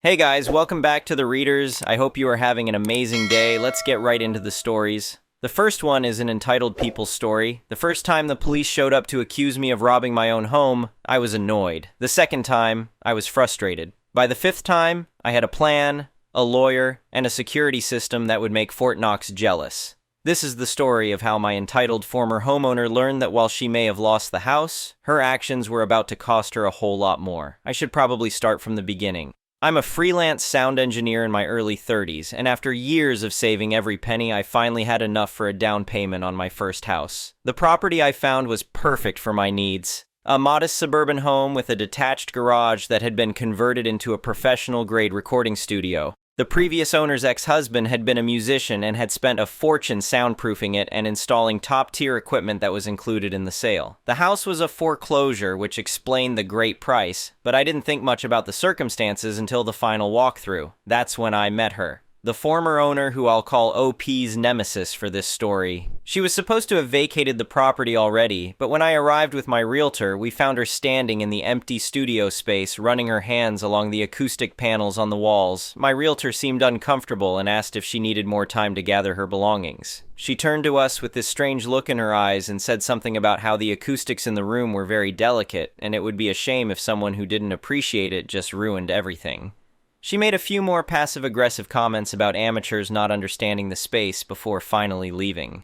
Hey guys, welcome back to The Readers. I hope you are having an amazing day. Let's get right into the stories. The first one is an entitled people story. The first time the police showed up to accuse me of robbing my own home, I was annoyed. The second time, I was frustrated. By the fifth time, I had a plan, a lawyer, and a security system that would make Fort Knox jealous. This is the story of how my entitled former homeowner learned that while she may have lost the house, her actions were about to cost her a whole lot more. I should probably start from the beginning. I'm a freelance sound engineer in my early 30s, and after years of saving every penny, I finally had enough for a down payment on my first house. The property I found was perfect for my needs. A modest suburban home with a detached garage that had been converted into a professional-grade recording studio. The previous owner's ex-husband had been a musician and had spent a fortune soundproofing it and installing top-tier equipment that was included in the sale. The house was a foreclosure, which explained the great price, but I didn't think much about the circumstances until the final walkthrough. That's when I met her. The former owner, who I'll call OP's nemesis for this story. She was supposed to have vacated the property already, but when I arrived with my realtor, we found her standing in the empty studio space, running her hands along the acoustic panels on the walls. My realtor seemed uncomfortable and asked if she needed more time to gather her belongings. She turned to us with this strange look in her eyes and said something about how the acoustics in the room were very delicate, and it would be a shame if someone who didn't appreciate it just ruined everything. She made a few more passive-aggressive comments about amateurs not understanding the space before finally leaving.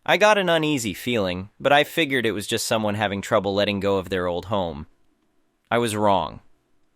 I got an uneasy feeling, but I figured it was just someone having trouble letting go of their old home. I was wrong.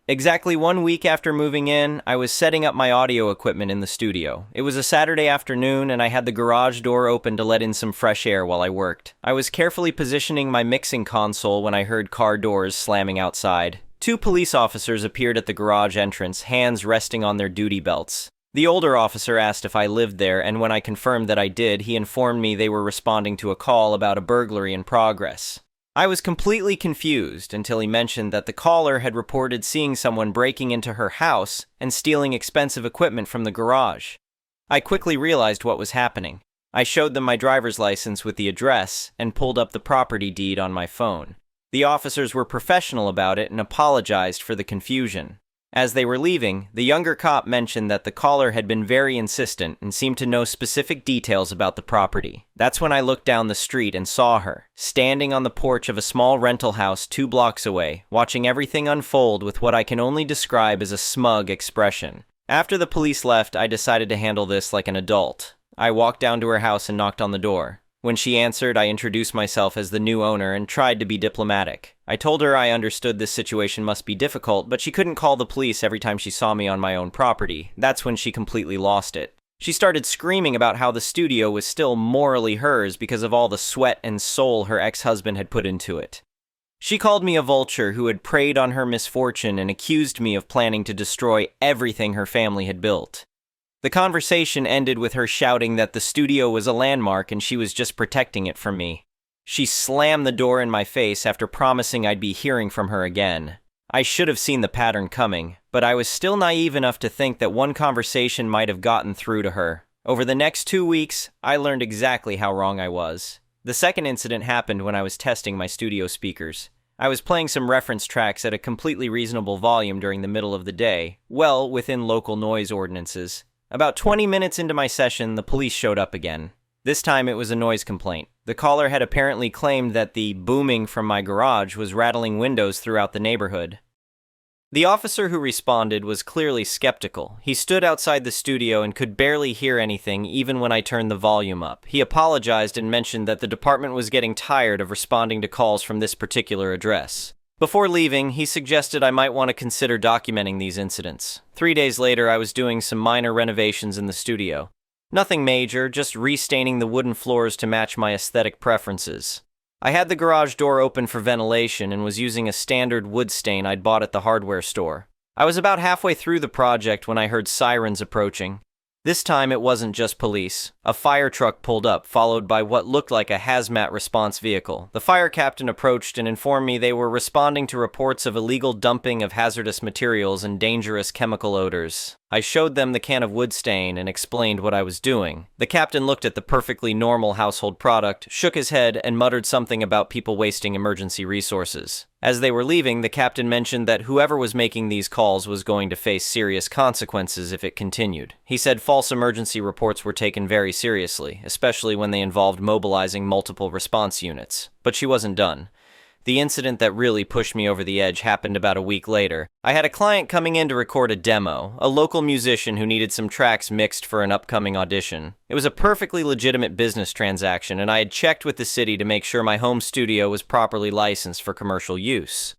Exactly 1 week after moving in, I was setting up my audio equipment in the studio. It was a Saturday afternoon, and I had the garage door open to let in some fresh air while I worked. I was carefully positioning my mixing console when I heard car doors slamming outside. 2 police officers appeared at the garage entrance, hands resting on their duty belts. The older officer asked if I lived there, and when I confirmed that I did, he informed me they were responding to a call about a burglary in progress. I was completely confused until he mentioned that the caller had reported seeing someone breaking into her house and stealing expensive equipment from the garage. I quickly realized what was happening. I showed them my driver's license with the address and pulled up the property deed on my phone. The officers were professional about it and apologized for the confusion. As they were leaving, the younger cop mentioned that the caller had been very insistent and seemed to know specific details about the property. That's when I looked down the street and saw her, standing on the porch of a small rental house 2 blocks away, watching everything unfold with what I can only describe as a smug expression. After the police left, I decided to handle this like an adult. I walked down to her house and knocked on the door. When she answered, I introduced myself as the new owner and tried to be diplomatic. I told her I understood this situation must be difficult, but she couldn't call the police every time she saw me on my own property. That's when she completely lost it. She started screaming about how the studio was still morally hers because of all the sweat and soul her ex-husband had put into it. She called me a vulture who had preyed on her misfortune and accused me of planning to destroy everything her family had built. The conversation ended with her shouting that the studio was a landmark and she was just protecting it from me. She slammed the door in my face after promising I'd be hearing from her again. I should have seen the pattern coming, but I was still naive enough to think that one conversation might have gotten through to her. Over the next 2 weeks, I learned exactly how wrong I was. The second incident happened when I was testing my studio speakers. I was playing some reference tracks at a completely reasonable volume during the middle of the day, well within local noise ordinances. About 20 minutes into my session, the police showed up again. This time it was a noise complaint. The caller had apparently claimed that the booming from my garage was rattling windows throughout the neighborhood. The officer who responded was clearly skeptical. He stood outside the studio and could barely hear anything even when I turned the volume up. He apologized and mentioned that the department was getting tired of responding to calls from this particular address. Before leaving, he suggested I might want to consider documenting these incidents. 3 days later, I was doing some minor renovations in the studio. Nothing major, just restaining the wooden floors to match my aesthetic preferences. I had the garage door open for ventilation and was using a standard wood stain I'd bought at the hardware store. I was about halfway through the project when I heard sirens approaching. This time it wasn't just police. A fire truck pulled up, followed by what looked like a hazmat response vehicle. The fire captain approached and informed me they were responding to reports of illegal dumping of hazardous materials and dangerous chemical odors. I showed them the can of wood stain and explained what I was doing. The captain looked at the perfectly normal household product, shook his head, and muttered something about people wasting emergency resources. As they were leaving, the captain mentioned that whoever was making these calls was going to face serious consequences if it continued. He said false emergency reports were taken very seriously, especially when they involved mobilizing multiple response units. But she wasn't done. The incident that really pushed me over the edge happened about a week later. I had a client coming in to record a demo, a local musician who needed some tracks mixed for an upcoming audition. It was a perfectly legitimate business transaction, and I had checked with the city to make sure my home studio was properly licensed for commercial use.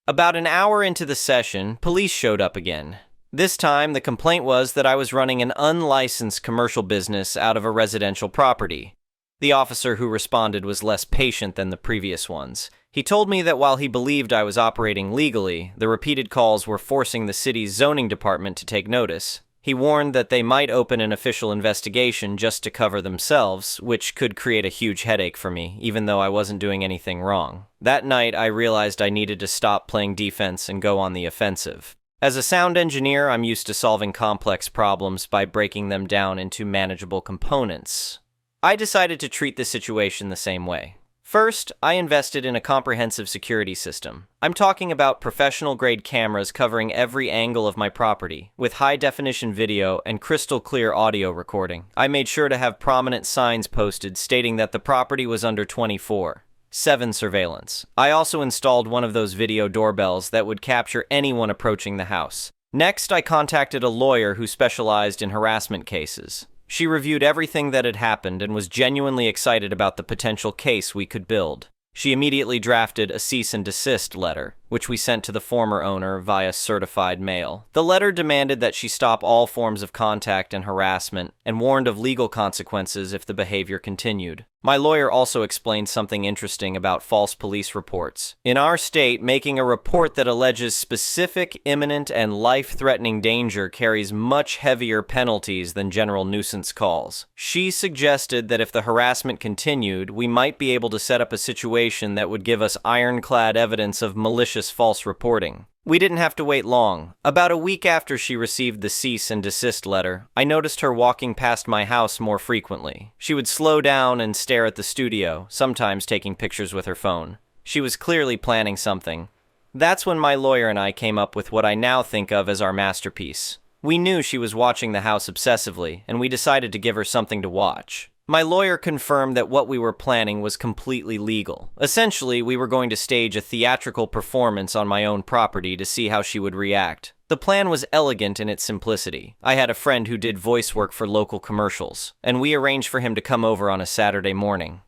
About an hour into the session, police showed up again. This time, the complaint was that I was running an unlicensed commercial business out of a residential property. The officer who responded was less patient than the previous ones. He told me that while he believed I was operating legally, the repeated calls were forcing the city's zoning department to take notice. He warned that they might open an official investigation just to cover themselves, which could create a huge headache for me, even though I wasn't doing anything wrong. That night, I realized I needed to stop playing defense and go on the offensive. As a sound engineer, I'm used to solving complex problems by breaking them down into manageable components. I decided to treat this situation the same way. First, I invested in a comprehensive security system. I'm talking about professional-grade cameras covering every angle of my property, with high-definition video and crystal-clear audio recording. I made sure to have prominent signs posted stating that the property was under 24/7 surveillance. I also installed one of those video doorbells that would capture anyone approaching the house. Next, I contacted a lawyer who specialized in harassment cases. She reviewed everything that had happened and was genuinely excited about the potential case we could build. She immediately drafted a cease and desist letter, which we sent to the former owner via certified mail. The letter demanded that she stop all forms of contact and harassment and warned of legal consequences if the behavior continued. My lawyer also explained something interesting about false police reports. In our state, making a report that alleges specific, imminent, and life-threatening danger carries much heavier penalties than general nuisance calls. She suggested that if the harassment continued, we might be able to set up a situation that would give us ironclad evidence of malicious false reporting. We didn't have to wait long. About a week after she received the cease and desist letter, I noticed her walking past my house more frequently. She would slow down and stare at the studio, sometimes taking pictures with her phone. She was clearly planning something. That's when my lawyer and I came up with what I now think of as our masterpiece. We knew she was watching the house obsessively, and we decided to give her something to watch. My lawyer confirmed that what we were planning was completely legal. Essentially, we were going to stage a theatrical performance on my own property to see how she would react. The plan was elegant in its simplicity. I had a friend who did voice work for local commercials, and we arranged for him to come over on a Saturday morning.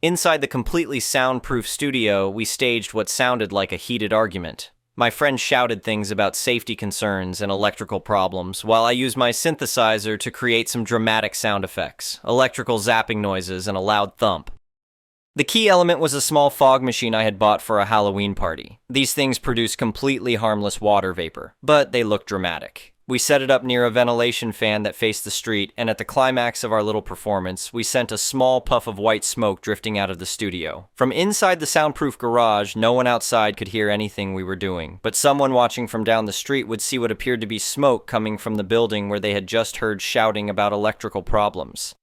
Inside the completely soundproof studio, we staged what sounded like a heated argument. My friend shouted things about safety concerns and electrical problems, while I used my synthesizer to create some dramatic sound effects, electrical zapping noises, and a loud thump. The key element was a small fog machine I had bought for a Halloween party. These things produce completely harmless water vapor, but they look dramatic. We set it up near a ventilation fan that faced the street, and at the climax of our little performance, we sent a small puff of white smoke drifting out of the studio. From inside the soundproof garage, no one outside could hear anything we were doing, but someone watching from down the street would see what appeared to be smoke coming from the building where they had just heard shouting about electrical problems.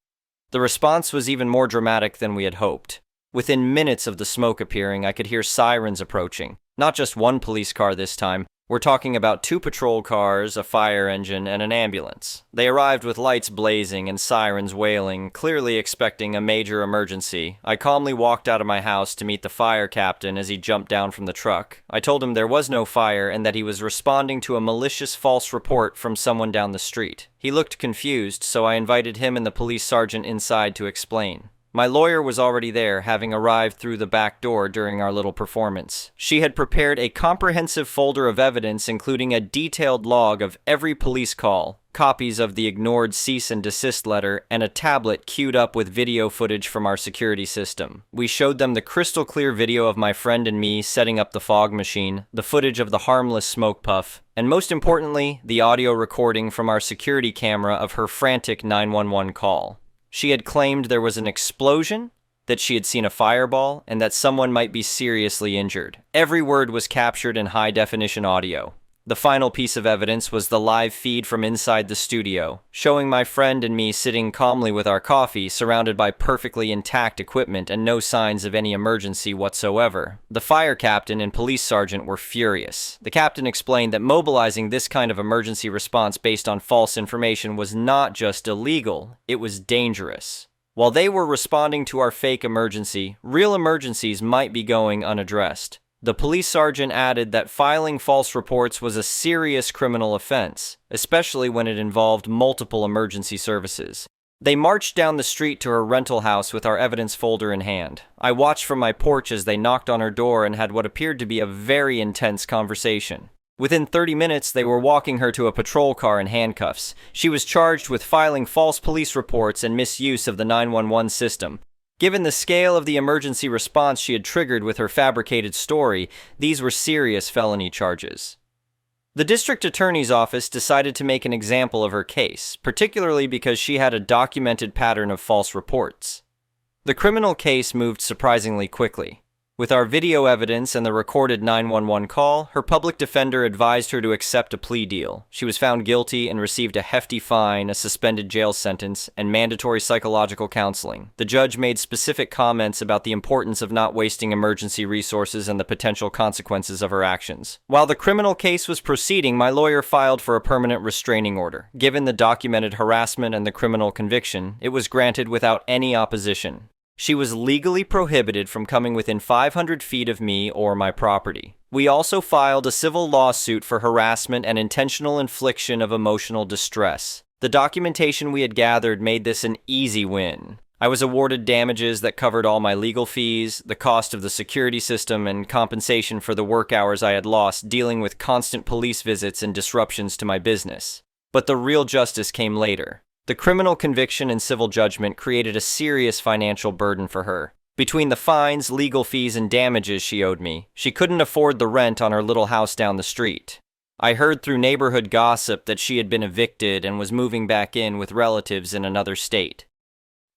The response was even more dramatic than we had hoped. Within minutes of the smoke appearing, I could hear sirens approaching. Not just one police car this time. We're talking about 2 patrol cars, a fire engine, and an ambulance. They arrived with lights blazing and sirens wailing, clearly expecting a major emergency. I calmly walked out of my house to meet the fire captain as he jumped down from the truck. I told him there was no fire and that he was responding to a malicious false report from someone down the street. He looked confused, so I invited him and the police sergeant inside to explain. My lawyer was already there, having arrived through the back door during our little performance. She had prepared a comprehensive folder of evidence, including a detailed log of every police call, copies of the ignored cease and desist letter, and a tablet queued up with video footage from our security system. We showed them the crystal clear video of my friend and me setting up the fog machine, the footage of the harmless smoke puff, and most importantly, the audio recording from our security camera of her frantic 911 call. She had claimed there was an explosion, that she had seen a fireball, and that someone might be seriously injured. Every word was captured in high-definition audio. The final piece of evidence was the live feed from inside the studio, showing my friend and me sitting calmly with our coffee, surrounded by perfectly intact equipment and no signs of any emergency whatsoever. The fire captain and police sergeant were furious. The captain explained that mobilizing this kind of emergency response based on false information was not just illegal, it was dangerous. While they were responding to our fake emergency, real emergencies might be going unaddressed. The police sergeant added that filing false reports was a serious criminal offense, especially when it involved multiple emergency services. They marched down the street to her rental house with our evidence folder in hand. I watched from my porch as they knocked on her door and had what appeared to be a very intense conversation. Within 30 minutes, they were walking her to a patrol car in handcuffs. She was charged with filing false police reports and misuse of the 911 system. Given the scale of the emergency response she had triggered with her fabricated story, these were serious felony charges. The district attorney's office decided to make an example of her case, particularly because she had a documented pattern of false reports. The criminal case moved surprisingly quickly. With our video evidence and the recorded 911 call, her public defender advised her to accept a plea deal. She was found guilty and received a hefty fine, a suspended jail sentence, and mandatory psychological counseling. The judge made specific comments about the importance of not wasting emergency resources and the potential consequences of her actions. While the criminal case was proceeding, my lawyer filed for a permanent restraining order. Given the documented harassment and the criminal conviction, it was granted without any opposition. She was legally prohibited from coming within 500 feet of me or my property. We also filed a civil lawsuit for harassment and intentional infliction of emotional distress. The documentation we had gathered made this an easy win. I was awarded damages that covered all my legal fees, the cost of the security system, and compensation for the work hours I had lost dealing with constant police visits and disruptions to my business. But the real justice came later. The criminal conviction and civil judgment created a serious financial burden for her. Between the fines, legal fees, and damages she owed me, she couldn't afford the rent on her little house down the street. I heard through neighborhood gossip that she had been evicted and was moving back in with relatives in another state.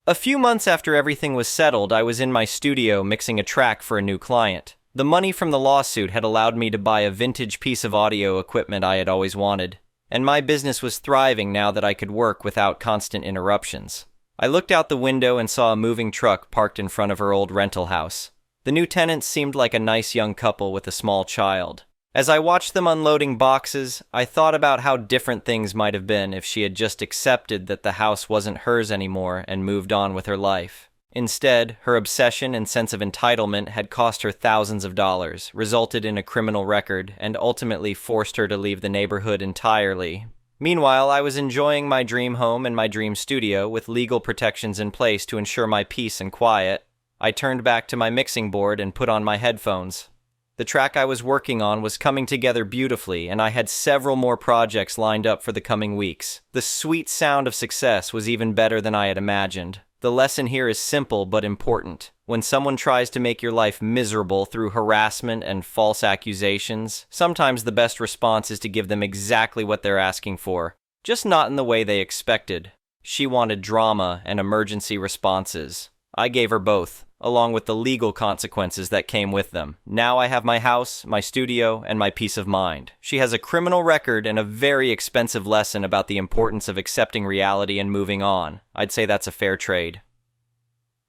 A few months after everything was settled, I was in my studio mixing a track for a new client. The money from the lawsuit had allowed me to buy a vintage piece of audio equipment I had always wanted. And my business was thriving now that I could work without constant interruptions. I looked out the window and saw a moving truck parked in front of her old rental house. The new tenants seemed like a nice young couple with a small child. As I watched them unloading boxes, I thought about how different things might have been if she had just accepted that the house wasn't hers anymore and moved on with her life. Instead, her obsession and sense of entitlement had cost her thousands of dollars, resulted in a criminal record, and ultimately forced her to leave the neighborhood entirely. Meanwhile, I was enjoying my dream home and my dream studio with legal protections in place to ensure my peace and quiet. I turned back to my mixing board and put on my headphones. The track I was working on was coming together beautifully, and I had several more projects lined up for the coming weeks. The sweet sound of success was even better than I had imagined. The lesson here is simple but important. When someone tries to make your life miserable through harassment and false accusations, sometimes the best response is to give them exactly what they're asking for, just not in the way they expected. She wanted drama and emergency responses. I gave her both, along with the legal consequences that came with them. Now I have my house, my studio, and my peace of mind. She has a criminal record and a very expensive lesson about the importance of accepting reality and moving on. I'd say that's a fair trade.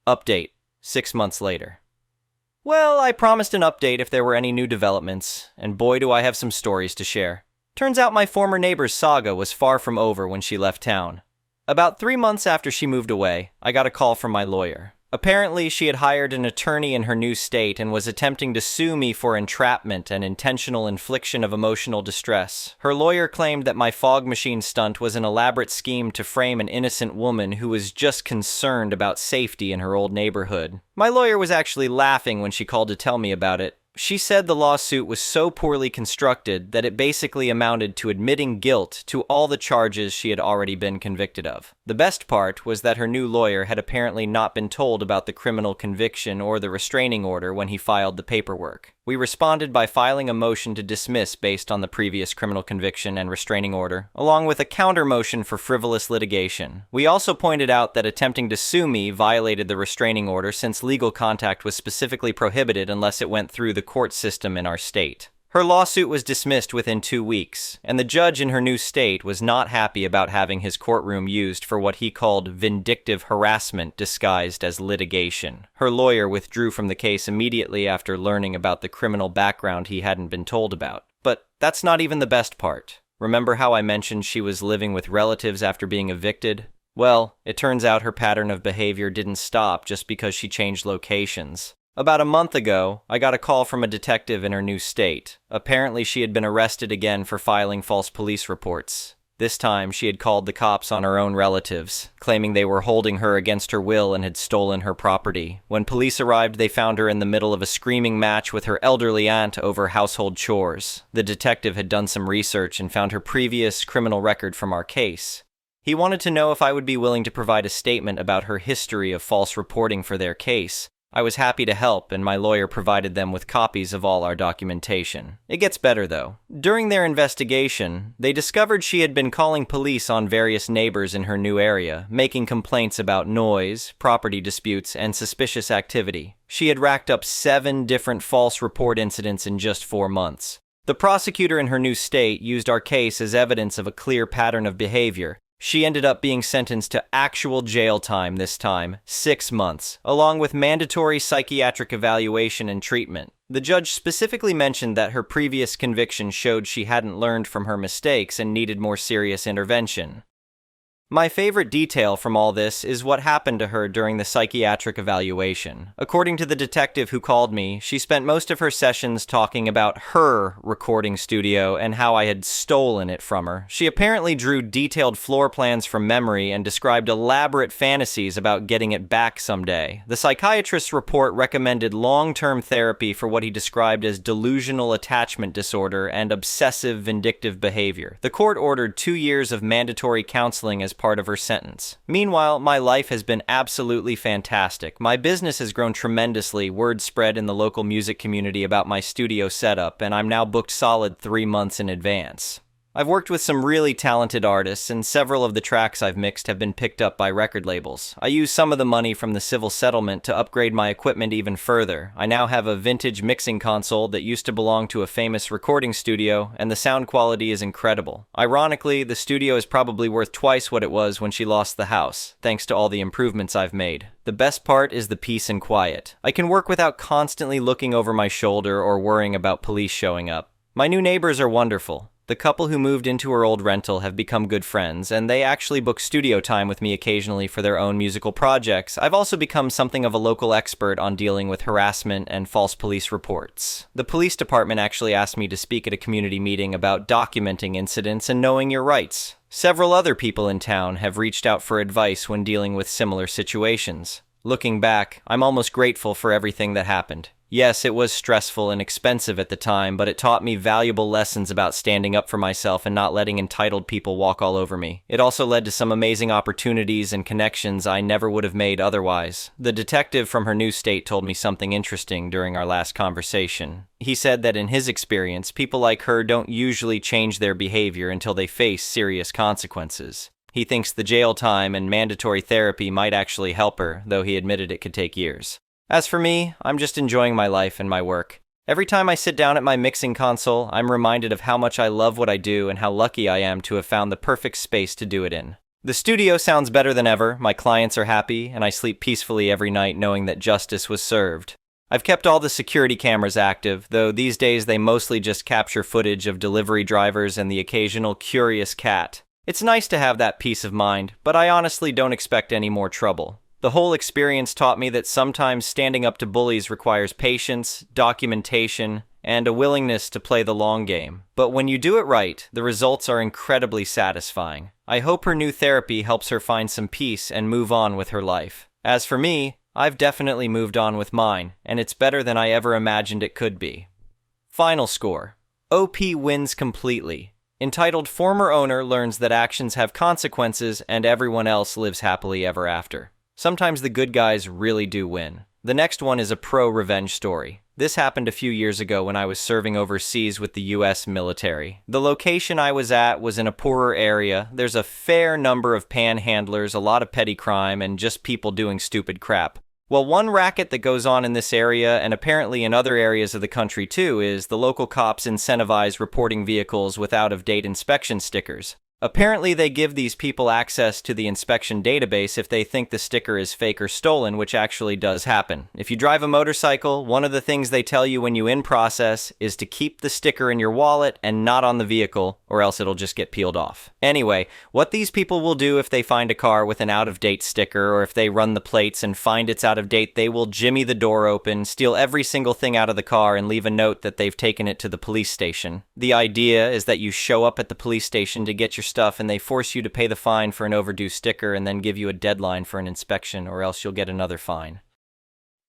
Update, 6 months later. Well, I promised an update if there were any new developments, and boy do I have some stories to share. Turns out my former neighbor's saga was far from over when she left town. About 3 months after she moved away, I got a call from my lawyer. Apparently, she had hired an attorney in her new state and was attempting to sue me for entrapment and intentional infliction of emotional distress. Her lawyer claimed that my fog machine stunt was an elaborate scheme to frame an innocent woman who was just concerned about safety in her old neighborhood. My lawyer was actually laughing when she called to tell me about it. She said the lawsuit was so poorly constructed that it basically amounted to admitting guilt to all the charges she had already been convicted of. The best part was that her new lawyer had apparently not been told about the criminal conviction or the restraining order when he filed the paperwork. We responded by filing a motion to dismiss based on the previous criminal conviction and restraining order, along with a counter motion for frivolous litigation. We also pointed out that attempting to sue me violated the restraining order since legal contact was specifically prohibited unless it went through the court system in our state. Her lawsuit was dismissed within 2 weeks, and the judge in her new state was not happy about having his courtroom used for what he called vindictive harassment disguised as litigation. Her lawyer withdrew from the case immediately after learning about the criminal background he hadn't been told about. But that's not even the best part. Remember how I mentioned she was living with relatives after being evicted? Well, it turns out her pattern of behavior didn't stop just because she changed locations. About a month ago, I got a call from a detective in her new state. Apparently, she had been arrested again for filing false police reports. This time, she had called the cops on her own relatives, claiming they were holding her against her will and had stolen her property. When police arrived, they found her in the middle of a screaming match with her elderly aunt over household chores. The detective had done some research and found her previous criminal record from our case. He wanted to know if I would be willing to provide a statement about her history of false reporting for their case. I was happy to help, and my lawyer provided them with copies of all our documentation. It gets better, though. During their investigation, they discovered she had been calling police on various neighbors in her new area, making complaints about noise, property disputes, and suspicious activity. She had racked up 7 different false report incidents in just 4 months. The prosecutor in her new state used our case as evidence of a clear pattern of behavior. She ended up being sentenced to actual jail time this time, 6 months, along with mandatory psychiatric evaluation and treatment. The judge specifically mentioned that her previous conviction showed she hadn't learned from her mistakes and needed more serious intervention. My favorite detail from all this is what happened to her during the psychiatric evaluation. According to the detective who called me, she spent most of her sessions talking about her recording studio and how I had stolen it from her. She apparently drew detailed floor plans from memory and described elaborate fantasies about getting it back someday. The psychiatrist's report recommended long-term therapy for what he described as delusional attachment disorder and obsessive vindictive behavior. The court ordered 2 years of mandatory counseling as part of her sentence. Meanwhile, my life has been absolutely fantastic. My business has grown tremendously, word spread in the local music community about my studio setup, and I'm now booked solid 3 months in advance. I've worked with some really talented artists, and several of the tracks I've mixed have been picked up by record labels. I used some of the money from the civil settlement to upgrade my equipment even further. I now have a vintage mixing console that used to belong to a famous recording studio, and the sound quality is incredible. Ironically, the studio is probably worth twice what it was when she lost the house, thanks to all the improvements I've made. The best part is the peace and quiet. I can work without constantly looking over my shoulder or worrying about police showing up. My new neighbors are wonderful. The couple who moved into her old rental have become good friends, and they actually book studio time with me occasionally for their own musical projects. I've also become something of a local expert on dealing with harassment and false police reports. The police department actually asked me to speak at a community meeting about documenting incidents and knowing your rights. Several other people in town have reached out for advice when dealing with similar situations. Looking back, I'm almost grateful for everything that happened. Yes, it was stressful and expensive at the time, but it taught me valuable lessons about standing up for myself and not letting entitled people walk all over me. It also led to some amazing opportunities and connections I never would have made otherwise. The detective from her new state told me something interesting during our last conversation. He said that in his experience, people like her don't usually change their behavior until they face serious consequences. He thinks the jail time and mandatory therapy might actually help her, though he admitted it could take years. As for me, I'm just enjoying my life and my work. Every time I sit down at my mixing console, I'm reminded of how much I love what I do and how lucky I am to have found the perfect space to do it in. The studio sounds better than ever, my clients are happy, and I sleep peacefully every night knowing that justice was served. I've kept all the security cameras active, though these days they mostly just capture footage of delivery drivers and the occasional curious cat. It's nice to have that peace of mind, but I honestly don't expect any more trouble. The whole experience taught me that sometimes standing up to bullies requires patience, documentation, and a willingness to play the long game. But when you do it right, the results are incredibly satisfying. I hope her new therapy helps her find some peace and move on with her life. As for me, I've definitely moved on with mine, and it's better than I ever imagined it could be. Final score. OP wins completely. Entitled Former Owner learns that actions have consequences and everyone else lives happily ever after. Sometimes the good guys really do win. The next one is a pro-revenge story. This happened a few years ago when I was serving overseas with the US military. The location I was at was in a poorer area. There's a fair number of panhandlers, a lot of petty crime, and just people doing stupid crap. Well, one racket that goes on in this area, and apparently in other areas of the country too, is the local cops incentivize reporting vehicles with out-of-date inspection stickers. Apparently, they give these people access to the inspection database if they think the sticker is fake or stolen, which actually does happen. If you drive a motorcycle, one of the things they tell you when you in process is to keep the sticker in your wallet and not on the vehicle, or else it'll just get peeled off. Anyway, what these people will do if they find a car with an out-of-date sticker, or if they run the plates and find it's out of date, they will jimmy the door open, steal every single thing out of the car, and leave a note that they've taken it to the police station. The idea is that you show up at the police station to get your stuff, and they force you to pay the fine for an overdue sticker and then give you a deadline for an inspection, or else you'll get another fine.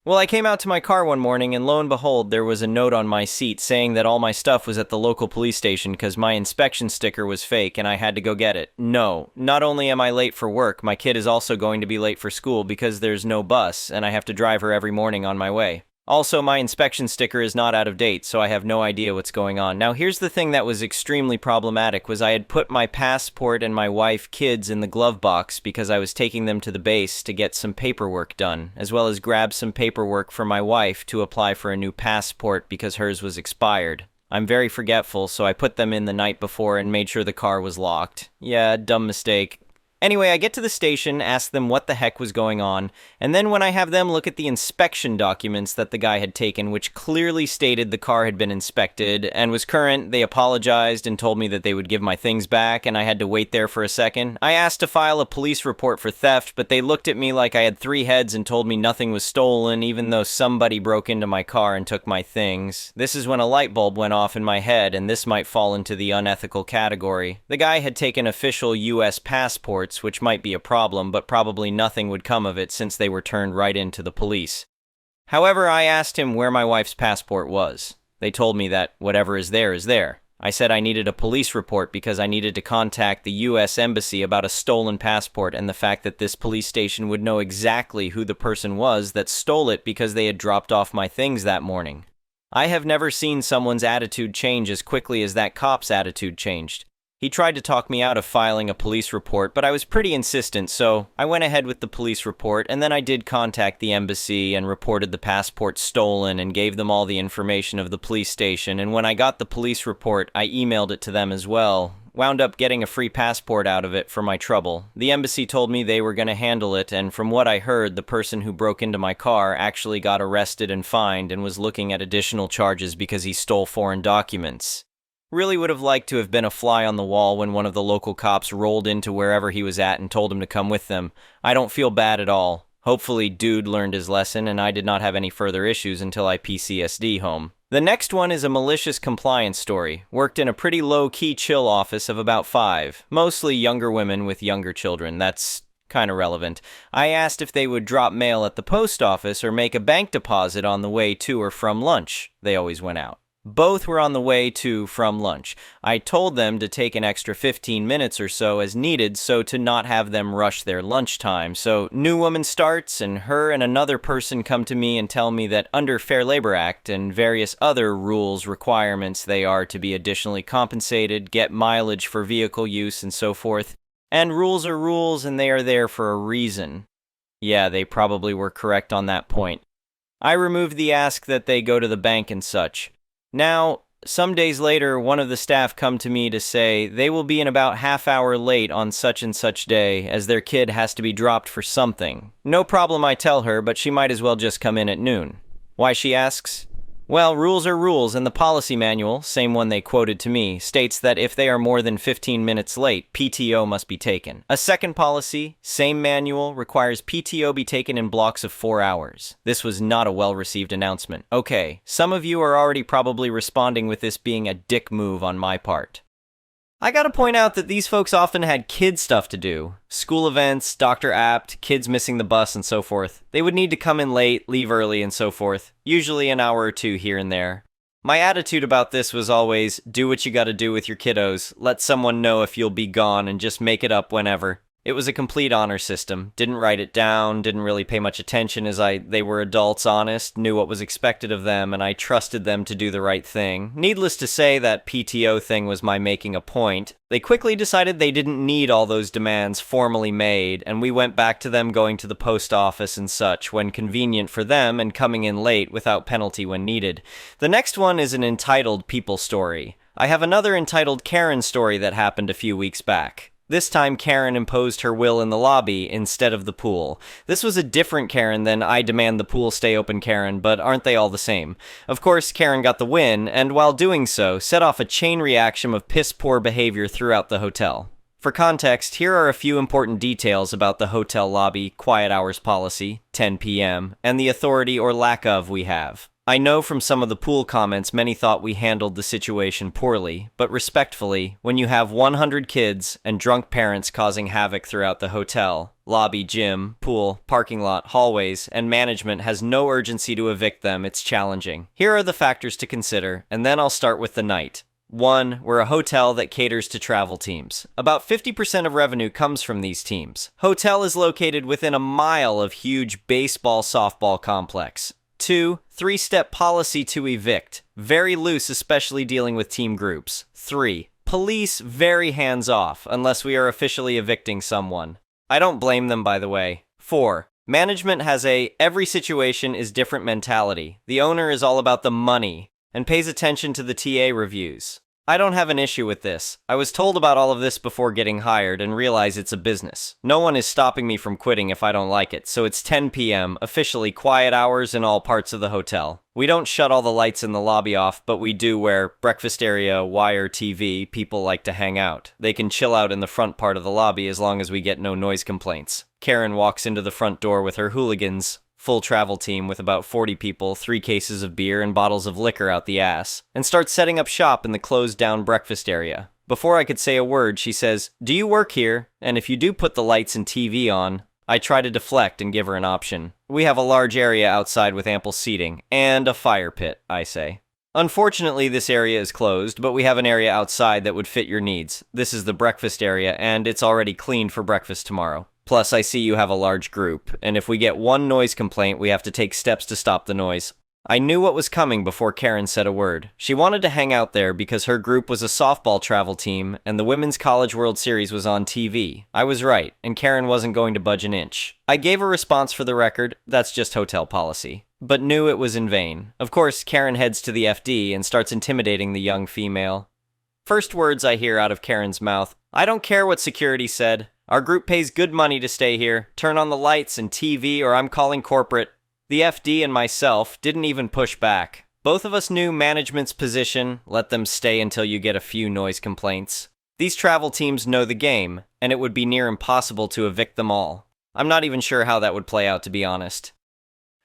Well, I came out to my car one morning, and lo and behold, there was a note on my seat saying that all my stuff was at the local police station because my inspection sticker was fake and I had to go get it. No, not only am I late for work, my kid is also going to be late for school because there's no bus, and I have to drive her every morning on my way. Also, my inspection sticker is not out of date, so I have no idea what's going on. Now, here's the thing that was extremely problematic, was I had put my passport and my wife, kids in the glove box because I was taking them to the base to get some paperwork done, as well as grab some paperwork for my wife to apply for a new passport because hers was expired. I'm very forgetful, so I put them in the night before and made sure the car was locked. Yeah, dumb mistake. Anyway, I get to the station, ask them what the heck was going on, and then when I have them look at the inspection documents that the guy had taken, which clearly stated the car had been inspected and was current, they apologized and told me that they would give my things back, and I had to wait there for a second. I asked to file a police report for theft, but they looked at me like I had 3 heads and told me nothing was stolen, even though somebody broke into my car and took my things. This is when a light bulb went off in my head, and this might fall into the unethical category. The guy had taken official U.S. passports, which might be a problem, but probably nothing would come of it since they were turned right into the police. However, I asked him where my wife's passport was. They told me that whatever is there is there. I said I needed a police report because I needed to contact the U.S. Embassy about a stolen passport and the fact that this police station would know exactly who the person was that stole it because they had dropped off my things that morning. I have never seen someone's attitude change as quickly as that cop's attitude changed. He tried to talk me out of filing a police report, but I was pretty insistent, so I went ahead with the police report, and then I did contact the embassy and reported the passport stolen and gave them all the information of the police station, and when I got the police report, I emailed it to them as well. Wound up getting a free passport out of it for my trouble. The embassy told me they were going to handle it, and from what I heard, the person who broke into my car actually got arrested and fined and was looking at additional charges because he stole foreign documents. Really would have liked to have been a fly on the wall when one of the local cops rolled into wherever he was at and told him to come with them. I don't feel bad at all. Hopefully, dude learned his lesson and I did not have any further issues until I PCSD home. The next one is a malicious compliance story. Worked in a pretty low-key chill office of about 5. Mostly younger women with younger children. That's kind of relevant. I asked if they would drop mail at the post office or make a bank deposit on the way to or from lunch. They always went out. Both were on the way to from lunch. I told them to take an extra 15 minutes or so as needed so to not have them rush their lunchtime. So new woman starts and her and another person come to me and tell me that under Fair Labor Act and various other rules requirements they are to be additionally compensated, get mileage for vehicle use and so forth. And rules are rules and they are there for a reason. Yeah, they probably were correct on that point. I removed the ask that they go to the bank and such. Now, some days later, one of the staff come to me to say they will be in about half hour late on such and such day as their kid has to be dropped for something. No problem, I tell her, but she might as well just come in at noon. Why, she asks? Well, rules are rules, and the policy manual, same one they quoted to me, states that if they are more than 15 minutes late, PTO must be taken. A second policy, same manual, requires PTO be taken in blocks of 4 hours. This was not a well-received announcement. Okay, some of you are already probably responding with this being a dick move on my part. I gotta point out that these folks often had kid stuff to do. School events, Dr. Apt, kids missing the bus, and so forth. They would need to come in late, leave early, and so forth. Usually an hour or two here and there. My attitude about this was always, do what you gotta do with your kiddos. Let someone know if you'll be gone and just make it up whenever. It was a complete honor system. Didn't write it down, didn't really pay much attention as they were adults, honest, knew what was expected of them, and I trusted them to do the right thing. Needless to say, that PTO thing was my making a point. They quickly decided they didn't need all those demands formally made, and we went back to them going to the post office and such when convenient for them and coming in late without penalty when needed. The next one is an entitled people story. I have another entitled Karen story that happened a few weeks back. This time, Karen imposed her will in the lobby instead of the pool. This was a different Karen than I demand the pool stay open Karen, but aren't they all the same? Of course, Karen got the win, and while doing so, set off a chain reaction of piss-poor behavior throughout the hotel. For context, here are a few important details about the hotel lobby quiet hours policy, 10 p.m., and the authority or lack of we have. I know from some of the pool comments many thought we handled the situation poorly, but respectfully, when you have 100 kids and drunk parents causing havoc throughout the hotel, lobby, gym, pool, parking lot, hallways, and management has no urgency to evict them, it's challenging. Here are the factors to consider, and then I'll start with the night. 1. We're a hotel that caters to travel teams. About 50% of revenue comes from these teams. Hotel is located within a mile of huge baseball-softball complex. 2. 3-step policy to evict. Very loose, especially dealing with team groups. 3. Police very hands-off, unless we are officially evicting someone. I don't blame them, by the way. 4. Management has a every situation is different mentality. The owner is all about the money, and pays attention to the TA reviews. I don't have an issue with this. I was told about all of this before getting hired and realize it's a business. No one is stopping me from quitting if I don't like it, so it's 10 p.m., officially quiet hours in all parts of the hotel. We don't shut all the lights in the lobby off, but we do where breakfast area, wire TV, people like to hang out. They can chill out in the front part of the lobby as long as we get no noise complaints. Karen walks into the front door with her hooligans. Full travel team with about 40 people, 3 cases of beer and bottles of liquor out the ass, and starts setting up shop in the closed-down breakfast area. Before I could say a word, she says, "Do you work here? And if you do put the lights and TV on..." I try to deflect and give her an option. "We have a large area outside with ample seating, and a fire pit," I say. "Unfortunately, this area is closed, but we have an area outside that would fit your needs. This is the breakfast area, and it's already cleaned for breakfast tomorrow. Plus, I see you have a large group, and if we get one noise complaint, we have to take steps to stop the noise." I knew what was coming before Karen said a word. She wanted to hang out there because her group was a softball travel team, and the Women's College World Series was on TV. I was right, and Karen wasn't going to budge an inch. I gave a response for the record, that's just hotel policy, but knew it was in vain. Of course, Karen heads to the FD and starts intimidating the young female. First words I hear out of Karen's mouth, "I don't care what security said. Our group pays good money to stay here. Turn on the lights and TV or I'm calling corporate." The FD and myself didn't even push back. Both of us knew management's position, let them stay until you get a few noise complaints. These travel teams know the game, and it would be near impossible to evict them all. I'm not even sure how that would play out, to be honest.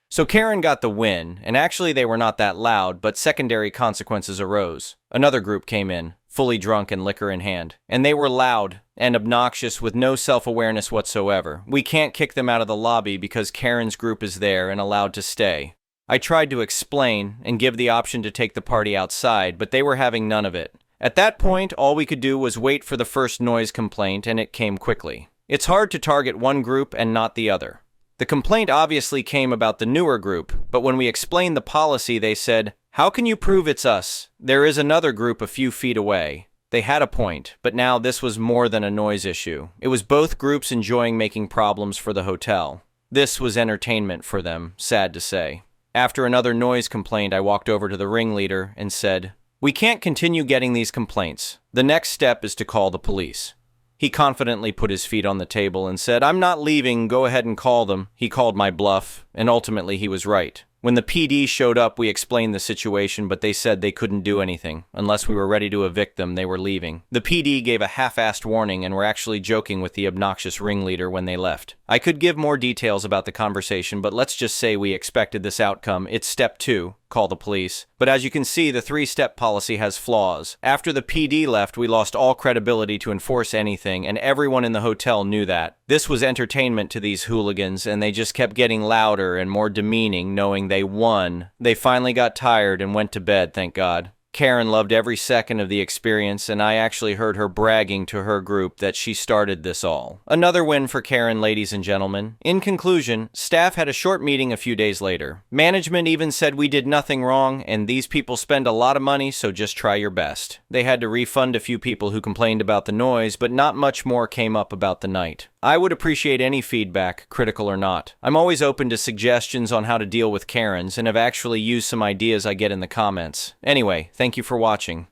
So Karen got the win, and actually they were not that loud, but secondary consequences arose. Another group came in, fully drunk and liquor in hand, and they were loud and obnoxious with no self-awareness whatsoever. We can't kick them out of the lobby because Karen's group is there and allowed to stay. I tried to explain and give the option to take the party outside, but they were having none of it. At that point, all we could do was wait for the first noise complaint, and it came quickly. It's hard to target one group and not the other. The complaint obviously came about the newer group, but when we explained the policy, they said, "How can you prove it's us? There is another group a few feet away." They had a point, but now this was more than a noise issue. It was both groups enjoying making problems for the hotel. This was entertainment for them, sad to say. After another noise complaint, I walked over to the ringleader and said, "We can't continue getting these complaints. The next step is to call the police." He confidently put his feet on the table and said, "I'm not leaving, go ahead and call them." He called my bluff, and ultimately he was right. When the PD showed up, we explained the situation, but they said they couldn't do anything. Unless we were ready to evict them, they were leaving. The PD gave a half-assed warning and were actually joking with the obnoxious ringleader when they left. I could give more details about the conversation, but let's just say we expected this outcome. It's step 2, call the police. But as you can see, the 3-step policy has flaws. After the PD left, we lost all credibility to enforce anything, and everyone in the hotel knew that. This was entertainment to these hooligans, and they just kept getting louder and more demeaning, knowing they won. They finally got tired and went to bed, thank God. Karen loved every second of the experience, and I actually heard her bragging to her group that she started this all. Another win for Karen, ladies and gentlemen. In conclusion, staff had a short meeting a few days later. Management even said we did nothing wrong, and these people spend a lot of money, so just try your best. They had to refund a few people who complained about the noise, but not much more came up about the night. I would appreciate any feedback, critical or not. I'm always open to suggestions on how to deal with Karens, and have actually used some ideas I get in the comments. Anyway, thank you for watching.